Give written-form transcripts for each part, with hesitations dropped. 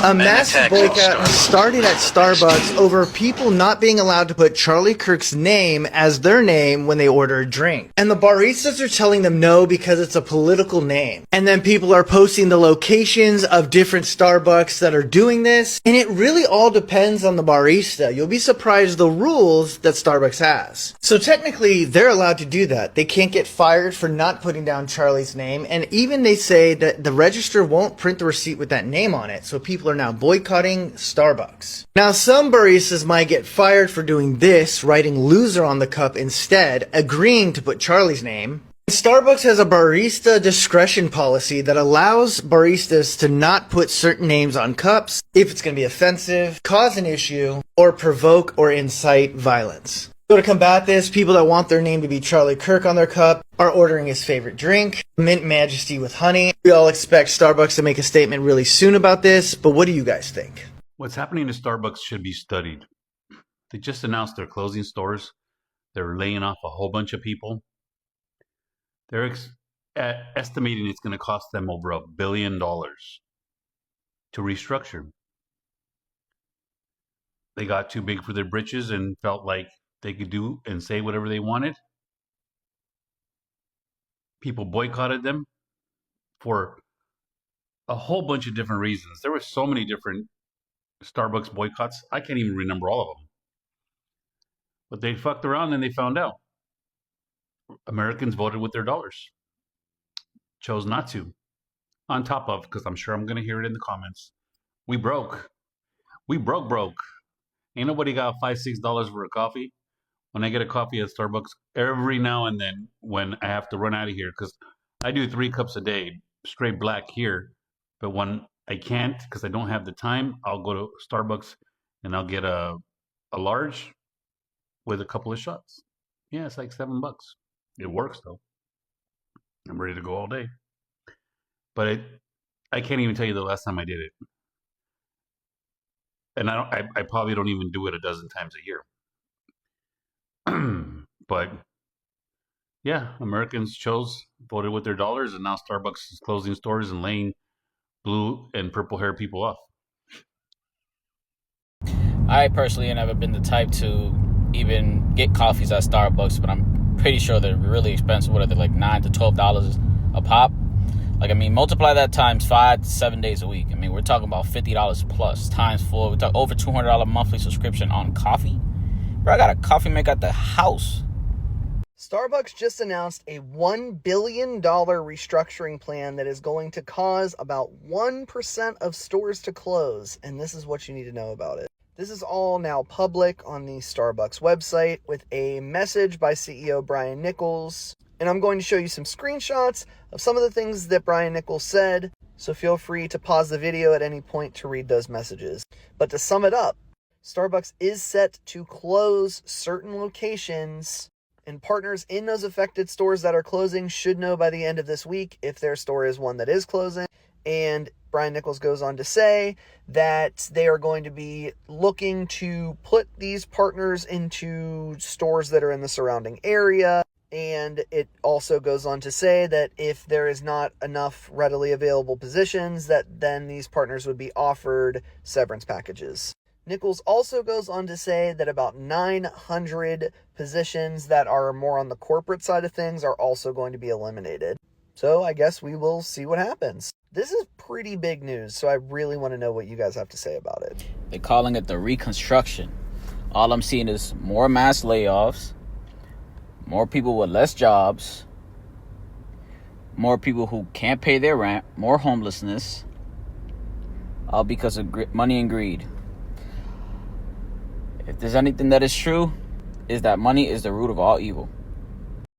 A massive boycott started at Starbucks over people not being allowed to put Charlie Kirk's name as their name when they order a drink. And the baristas are telling them no because it's a political name. And then people are posting the locations of different Starbucks that are doing this. And it really all depends on the barista. You'll be surprised the rules that Starbucks has. So technically, they're allowed to do that. They can't get fired for not putting down Charlie's name. And even they say that the register won't print the receipt with that name on it. So people are now boycotting Starbucks. Now, some baristas might get fired for doing this, writing loser on the cup instead, agreeing to put Charlie's name. Starbucks has a barista discretion policy that allows baristas to not put certain names on cups if it's going to be offensive, cause an issue, or provoke or incite violence. So to combat this, people that want their name to be Charlie Kirk on their cup are ordering his favorite drink, Mint Majesty with honey. We all expect Starbucks to make a statement really soon about this, but what do you guys think? What's happening to Starbucks should be studied. They just announced they're closing stores. They're laying off a whole bunch of people. They're estimating it's going to cost them over $1 billion to restructure. They got too big for their britches and felt like they could do and say whatever they wanted. People boycotted them for a whole bunch of different reasons. There were so many different Starbucks boycotts. I can't even remember all of them. But they fucked around and they found out. Americans voted with their dollars. Chose not to. On top of, because I'm sure I'm going to hear it in the comments, we broke. We broke. Ain't nobody got $5, $6 for a coffee. When I get a coffee at Starbucks, every now and then when I have to run out of here, because I do 3 cups a day, straight black here. But when I can't, because I don't have the time, I'll go to Starbucks and I'll get a large with a couple of shots. Yeah, it's like $7. It works though. I'm ready to go all day. But I can't even tell you the last time I did it. And I probably don't even do it a dozen times a year. But yeah, Americans voted with their dollars, and now Starbucks is closing stores and laying blue and purple hair people off. I personally have never been the type to even get coffees at Starbucks, but I'm pretty sure they're really expensive. What are they, like $9 to $12 a pop? Like, I mean, multiply that times 5 to 7 days a week. I mean, we're talking about $50 plus times 4. We're talking over $200 monthly subscription on coffee. Bro, I got a coffee maker at the house. Starbucks just announced a $1 billion restructuring plan that is going to cause about 1% of stores to close, and this is what you need to know about it. This is all now public on the Starbucks website with a message by CEO Brian Nichols, and I'm going to show you some screenshots of some of the things that Brian Nichols said, so feel free to pause the video at any point to read those messages. But to sum it up, Starbucks is set to close certain locations, and partners in those affected stores that are closing should know by the end of this week if their store is one that is closing. And Brian Nichols goes on to say that they are going to be looking to put these partners into stores that are in the surrounding area. And it also goes on to say that if there is not enough readily available positions, that then these partners would be offered severance packages. Nichols also goes on to say that about 900 positions that are more on the corporate side of things are also going to be eliminated. So I guess we will see what happens. This is pretty big news, so I really want to know what you guys have to say about it. They're calling it the reconstruction. All I'm seeing is more mass layoffs, more people with less jobs, more people who can't pay their rent, more homelessness, all because of money and greed. If there's anything that is true, is that money is the root of all evil.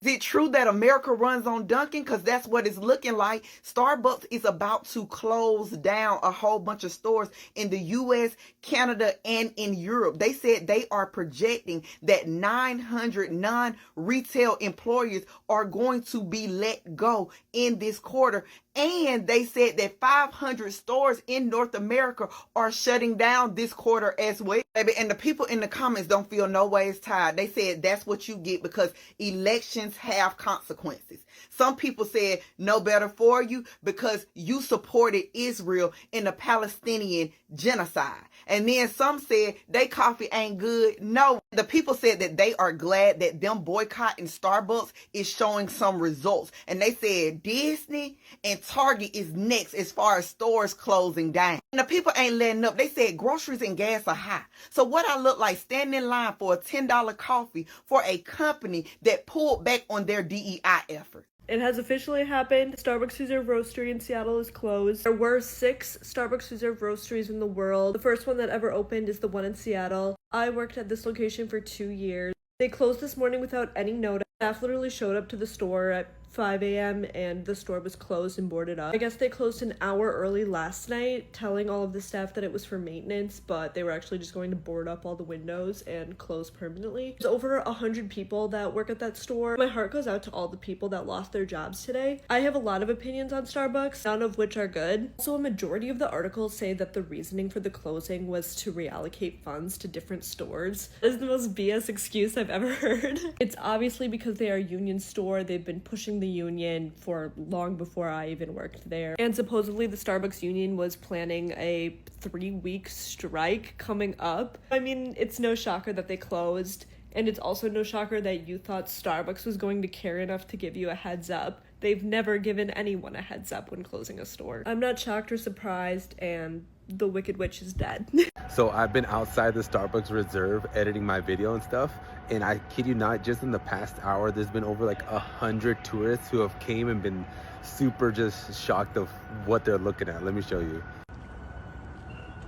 Is it true that America runs on Dunkin'? Because that's what it's looking like. Starbucks is about to close down a whole bunch of stores in the U.S., Canada, and in Europe. They said they are projecting that 900 non-retail employees are going to be let go in this quarter. And they said that 500 stores in North America are shutting down this quarter as well. And the people in the comments don't feel no ways tired. They said that's what you get because elections actions have consequences. Some people said no better for you because you supported Israel in the Palestinian genocide. And then some said they coffee ain't good. No, the people said that they are glad that them boycotting Starbucks is showing some results. And they said Disney and Target is next as far as stores closing down. And the people ain't letting up. They said groceries and gas are high. So what I look like standing in line for a $10 coffee for a company that pulled back on their DEI effort. It has officially happened. Starbucks Reserve Roastery in Seattle is closed. There were 6 Starbucks Reserve Roasteries in the world. The first one that ever opened is the one in Seattle. I worked at this location for 2 years. They closed this morning without any notice. Staff literally showed up to the store at 5 a.m. and the store was closed and boarded up. I guess they closed an hour early last night, telling all of the staff that it was for maintenance, but they were actually just going to board up all the windows and close permanently. There's over 100 people that work at that store. My heart goes out to all the people that lost their jobs today. I have a lot of opinions on Starbucks, none of which are good. Also, a majority of the articles say that the reasoning for the closing was to reallocate funds to different stores. That is the most BS excuse I've ever heard. It's obviously because they are a union store. They've been pushing the union for long before I even worked there. And supposedly the Starbucks union was planning a 3-week strike coming up. I mean, it's no shocker that they closed, and it's also no shocker that you thought Starbucks was going to care enough to give you a heads up. They've never given anyone a heads up when closing a store. I'm not shocked or surprised, and the Wicked Witch is dead. So I've been outside the Starbucks Reserve editing my video and stuff, and I kid you not, just in the past hour there's been over like 100 tourists who have came and been super just shocked of what they're looking at. Let me show you.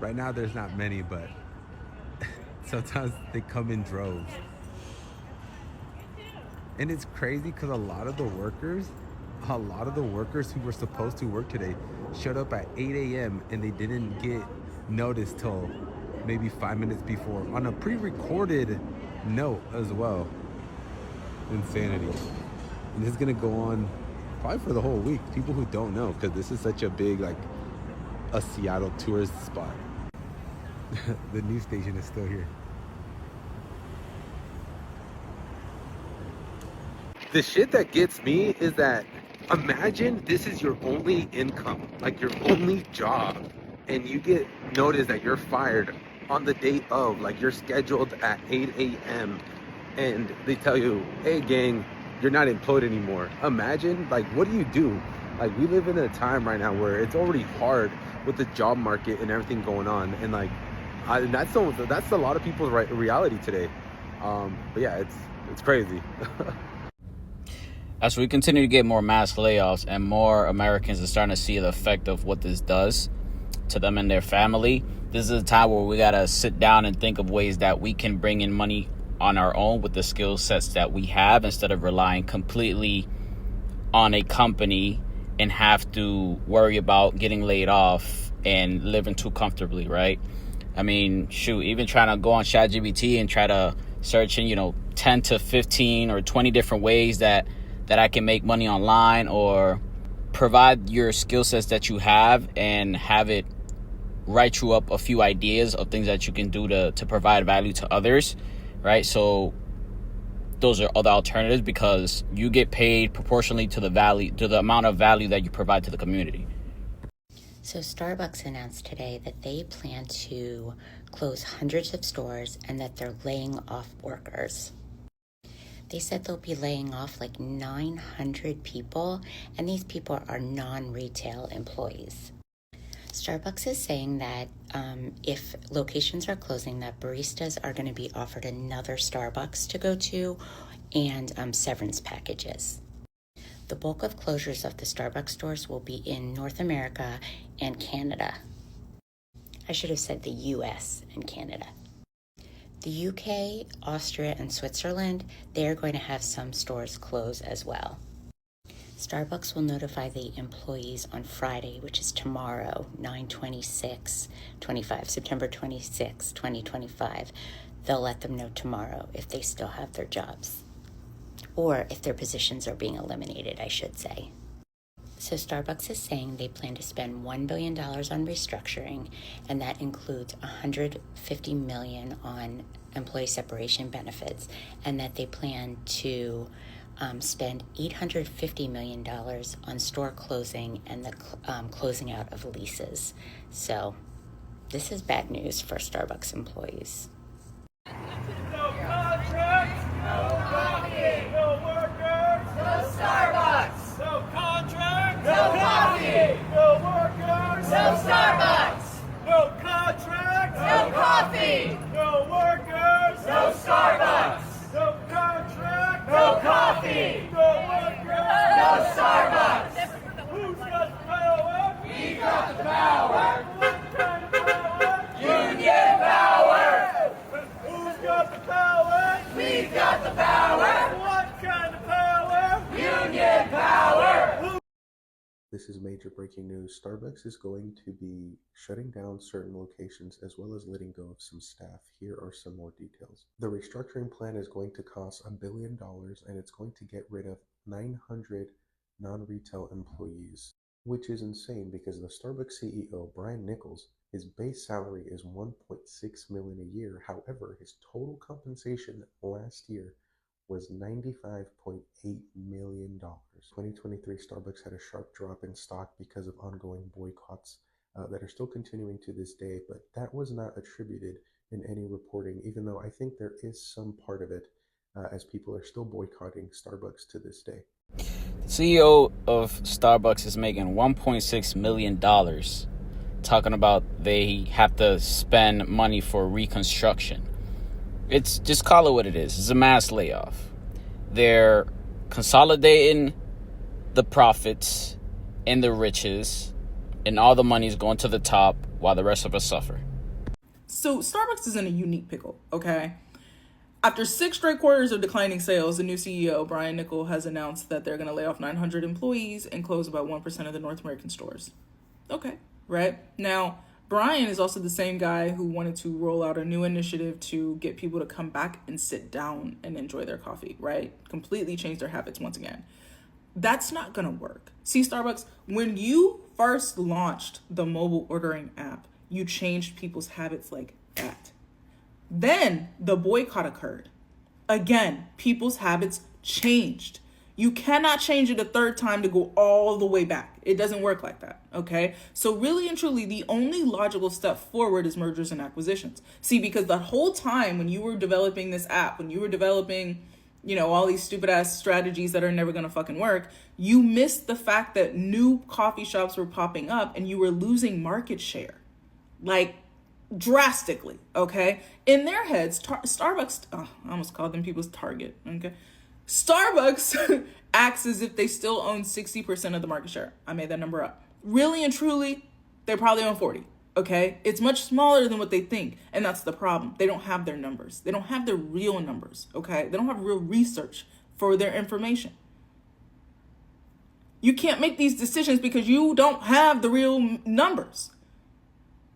Right now there's not many, but sometimes they come in droves. And it's crazy because a lot of the workers who were supposed to work today showed up at 8 a.m. and they didn't get notice till maybe 5 minutes before on a pre-recorded note as well. Insanity. And this is gonna go on probably for the whole week. People who don't know, because this is such a big, like, a Seattle tourist spot. The news station is still here. The shit that gets me is that imagine this is your only income, like your only job, and you get notice that you're fired on the day of, like you're scheduled at 8 a.m. and they tell you, hey gang, you're not employed anymore. Imagine, like, what do you do? Like, we live in a time right now where it's already hard with the job market and everything going on, and like that's a lot of people's reality today. But yeah, it's crazy. As we continue to get more mass layoffs and more Americans are starting to see the effect of what this does to them and their family, this is a time where we got to sit down and think of ways that we can bring in money on our own with the skill sets that we have, instead of relying completely on a company and have to worry about getting laid off and living too comfortably, right? I mean, shoot, even trying to go on ChatGPT and try to search in, 10 to 15 or 20 different ways that I can make money online, or provide your skill sets that you have and have it write you up a few ideas of things that you can do to provide value to others, right? So those are other alternatives, because you get paid proportionally to the amount of value that you provide to the community. So Starbucks announced today that they plan to close hundreds of stores and that they're laying off workers. They said they'll be laying off like 900 people, and these people are non-retail employees. Starbucks is saying that if locations are closing, that baristas are going to be offered another Starbucks to go to, and severance packages. The bulk of closures of the Starbucks stores will be in North America and Canada. I should have said the US and Canada. The UK, Austria, and Switzerland, they're going to have some stores close as well. Starbucks will notify the employees on Friday, which is tomorrow, September 26, 2025. They'll let them know tomorrow if they still have their jobs, or if their positions are being eliminated, I should say. So Starbucks is saying they plan to spend $1 billion on restructuring, and that includes $150 million on employee separation benefits, and that they plan to spend $850 million on store closing and the closing out of leases. So this is bad news for Starbucks employees. No contracts, no coffee. No workers, no Starbucks. No contracts, no coffee. No workers, no Starbucks. No contracts, no coffee. No workers, no Starbucks. No contracts, no coffee. No workers, no Starbucks. Who's got the power? We got the power. What kind of power? Union power. Who's got the power? We've got the power. What kind of power? Union power. This is major breaking news. Starbucks is going to be shutting down certain locations as well as letting go of some staff. Here are some more details. The restructuring plan is going to cost $1 billion and it's going to get rid of 900 non-retail employees, which is insane because the Starbucks CEO, Brian Nichols, his base salary is $1.6 million a year. However, his total compensation last year was $95.8 million. 2023, Starbucks had a sharp drop in stock because of ongoing boycotts that are still continuing to this day, but that was not attributed in any reporting, even though I think there is some part of it as people are still boycotting Starbucks to this day. The CEO of Starbucks is making $1.6 million, talking about they have to spend money for reconstruction. It's just call it what it is. It's a mass layoff. They're consolidating the profits and the riches, and all the money is going to the top while the rest of us suffer. So Starbucks is in a unique pickle, okay? After 6 straight quarters of declining sales, the new CEO, Brian Nichols, has announced that they're going to lay off 900 employees and close about 1% of the North American stores. Okay, right? Now, Brian is also the same guy who wanted to roll out a new initiative to get people to come back and sit down and enjoy their coffee, right? Completely change their habits once again. That's not going to work. See, Starbucks, when you first launched the mobile ordering app, you changed people's habits like that. Then the boycott occurred. Again, people's habits changed. You cannot change it a third time to go all the way back. It doesn't work like that, okay? So really and truly, the only logical step forward is mergers and acquisitions. See, because the whole time when you were developing this app, when you were developing, all these stupid ass strategies that are never gonna fucking work, you missed the fact that new coffee shops were popping up and you were losing market share. Like, drastically, okay? In their heads, Starbucks, I almost called them people's Target, okay? Starbucks acts as if they still own 60% of the market share. I made that number up. Really and truly, they probably own 40, okay? It's much smaller than what they think, and that's the problem. They don't have their numbers. They don't have their real numbers, okay? They don't have real research for their information. You can't make these decisions because you don't have the real numbers.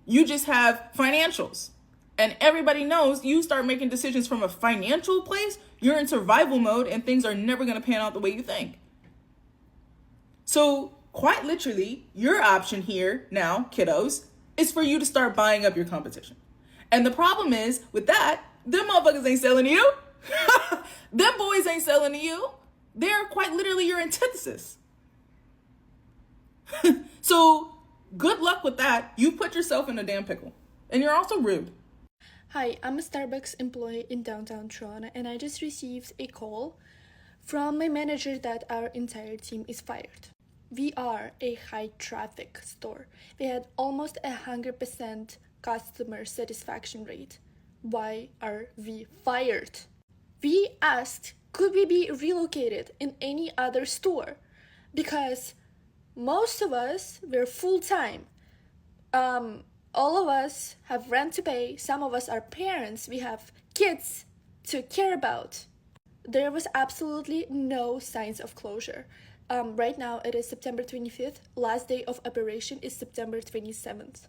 You just have financials. And everybody knows you start making decisions from a financial place, you're in survival mode and things are never going to pan out the way you think. So quite literally, your option here now, kiddos, is for you to start buying up your competition. And the problem is with that, them motherfuckers ain't selling to you. Them boys ain't selling to you. They're quite literally your antithesis. So good luck with that. You put yourself in a damn pickle. And you're also rude. Hi, I'm a Starbucks employee in downtown Toronto, and I just received a call from my manager that our entire team is fired. We are a high traffic store. We had almost 100% customer satisfaction rate. Why are we fired? We asked, could we be relocated in any other store? Because most of us were full-time. All of us have rent to pay. Some of us are parents. We have kids to care about. There was absolutely no signs of closure. Right now it is September 25th. Last day of operation is September 27th.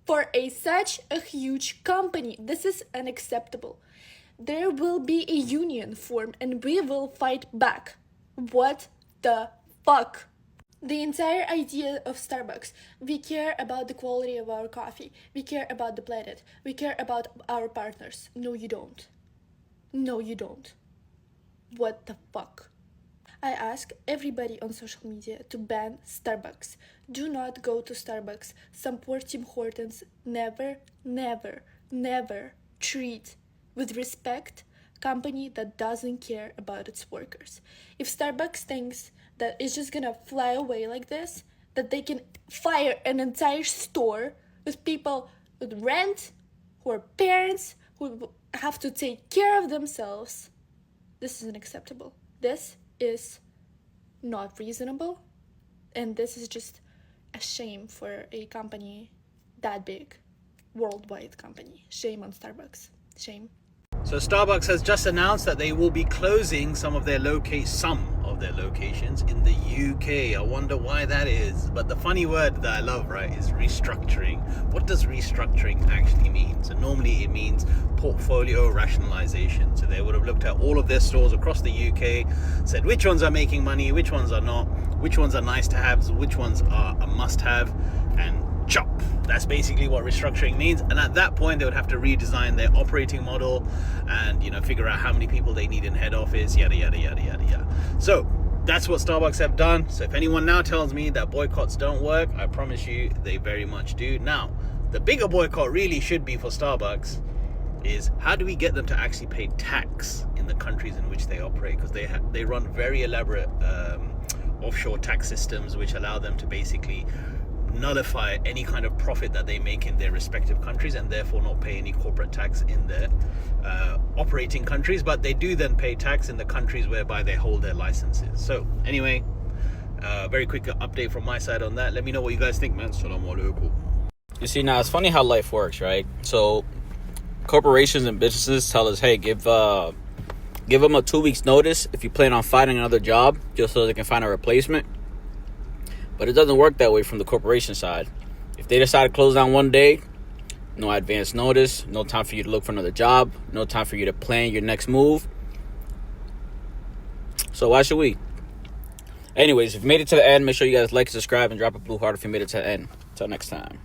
For such a huge company, this is unacceptable. There will be a union formed and we will fight back. What the fuck? The entire idea of Starbucks, we care about the quality of our coffee. We care about the planet. We care about our partners. No, you don't. No, you don't. What the fuck? I ask everybody on social media to ban Starbucks. Do not go to Starbucks. Some poor Tim Hortons never, never, never treat with respect company that doesn't care about its workers. If Starbucks thinks that it's just gonna fly away like this, that they can fire an entire store with people with rent, who are parents, who have to take care of themselves, this isn't acceptable. This is not reasonable, and this is just a shame for a company that big, worldwide company. Shame on Starbucks. Shame. So Starbucks has just announced that they will be closing some of their locations in the UK. I wonder why that is. But the funny word that I love, right, is restructuring. What does restructuring actually mean? So normally it means portfolio rationalization. So they would have looked at all of their stores across the UK, said which ones are making money, which ones are not, which ones are nice to have, which ones are a must have, and chop. That's basically what restructuring means. And at that point they would have to redesign their operating model and, you know, figure out how many people they need in head office, yada yada yada yada yada. So that's what Starbucks have done. So if anyone now tells me that boycotts don't work, I promise you they very much do. Now the bigger boycott really should be for Starbucks is how do we get them to actually pay tax in the countries in which they operate, because they run very elaborate offshore tax systems which allow them to basically nullify any kind of profit that they make in their respective countries and therefore not pay any corporate tax in their operating countries, but they do then pay tax in the countries whereby they hold their licenses. So anyway, very quick update from my side on that. Let me know what you guys think, man. Assalamu alaikum. You see, now it's funny how life works, right? So corporations and businesses tell us, hey, give them a 2 weeks notice if you plan on finding another job, just so they can find a replacement. But it doesn't work that way from the corporation side. If they decide to close down one day, no advance notice, no time for you to look for another job, no time for you to plan your next move. So why should we? Anyways, if you made it to the end, make sure you guys like, subscribe, and drop a blue heart if you made it to the end. Until next time.